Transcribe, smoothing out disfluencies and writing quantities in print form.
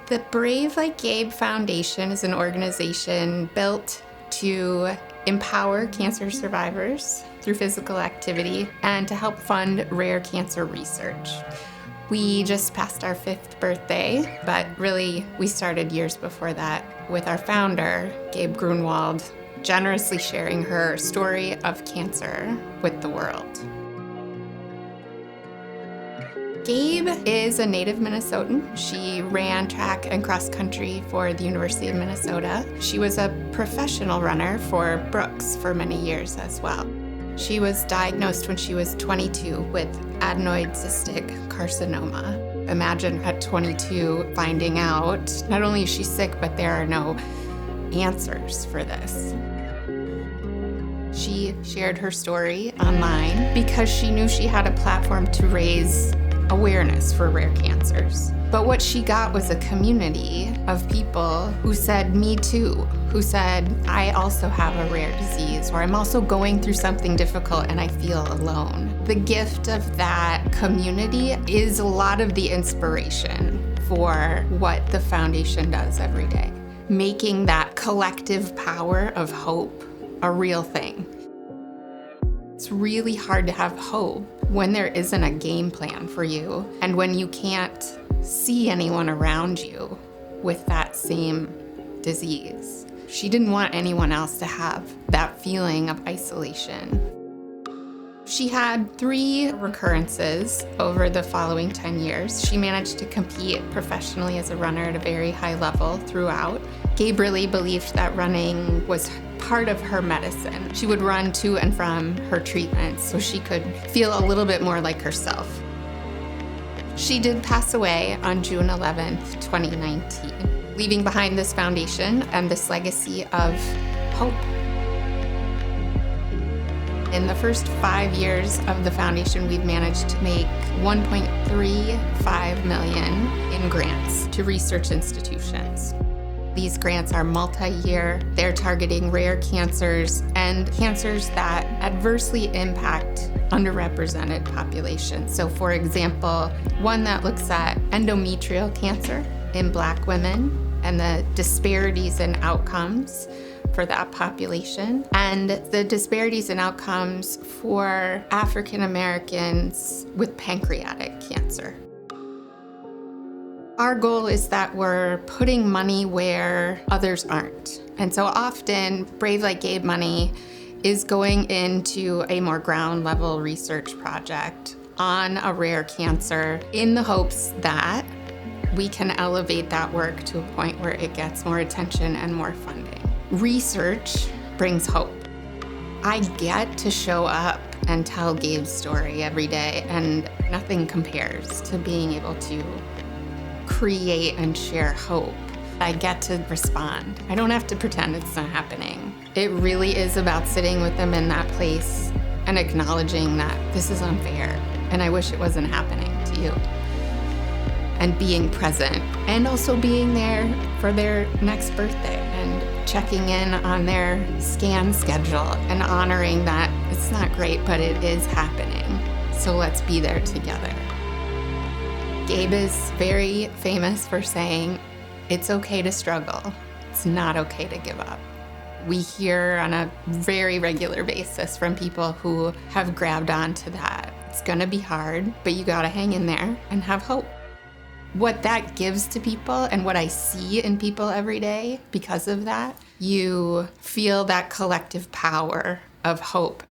The Brave Like Gabe Foundation is an organization built to empower cancer survivors through physical activity and to help fund rare cancer research. We just passed our 5th birthday, but really we started years before that with our founder, Gabe Grunwald, generously sharing her story of cancer with the world. Gabe is a native Minnesotan. She ran track and cross country for the University of Minnesota. She was a professional runner for Brooks for many years as well. She was diagnosed when she was 22 with adenoid cystic carcinoma. Imagine at 22 finding out not only is she sick, but there are no answers for this. She shared her story online because she knew she had a platform to raise awareness for rare cancers. But what she got was a community of people who said, me too, who said, I also have a rare disease, or I'm also going through something difficult and I feel alone. The gift of that community is a lot of the inspiration for what the foundation does every day, making that collective power of hope a real thing. It's really hard to have hope when there isn't a game plan for you and when you can't see anyone around you with that same disease. She didn't want anyone else to have that feeling of isolation. She had 3 recurrences over the following 10 years. She managed to compete professionally as a runner at a very high level throughout. Gabe really believed that running was part of her medicine. She would run to and from her treatments so she could feel a little bit more like herself. She did pass away on June 11th, 2019, leaving behind this foundation and this legacy of hope. In the first 5 years of the foundation, we've managed to make $1.35 million in grants to research institutions. These grants are multi-year. They're targeting rare cancers and cancers that adversely impact underrepresented populations. So for example, one that looks at endometrial cancer in Black women and the disparities in outcomes for that population, and the disparities in outcomes for African Americans with pancreatic cancer. Our goal is that we're putting money where others aren't. And so often, Brave Like Gabe money is going into a more ground level research project on a rare cancer in the hopes that we can elevate that work to a point where it gets more attention and more funding. Research brings hope. I get to show up and tell Gabe's story every day, and nothing compares to being able to create and share hope. I get to respond. I don't have to pretend it's not happening. It really is about sitting with them in that place and acknowledging that this is unfair and I wish it wasn't happening to you. And being present and also being there for their next birthday and checking in on their scan schedule and honoring that it's not great, but it is happening. So let's be there together. Gabe is very famous for saying, it's okay to struggle. It's not okay to give up. We hear on a very regular basis from people who have grabbed onto that. It's gonna be hard, but you gotta hang in there and have hope. What that gives to people and what I see in people every day because of that, you feel that collective power of hope.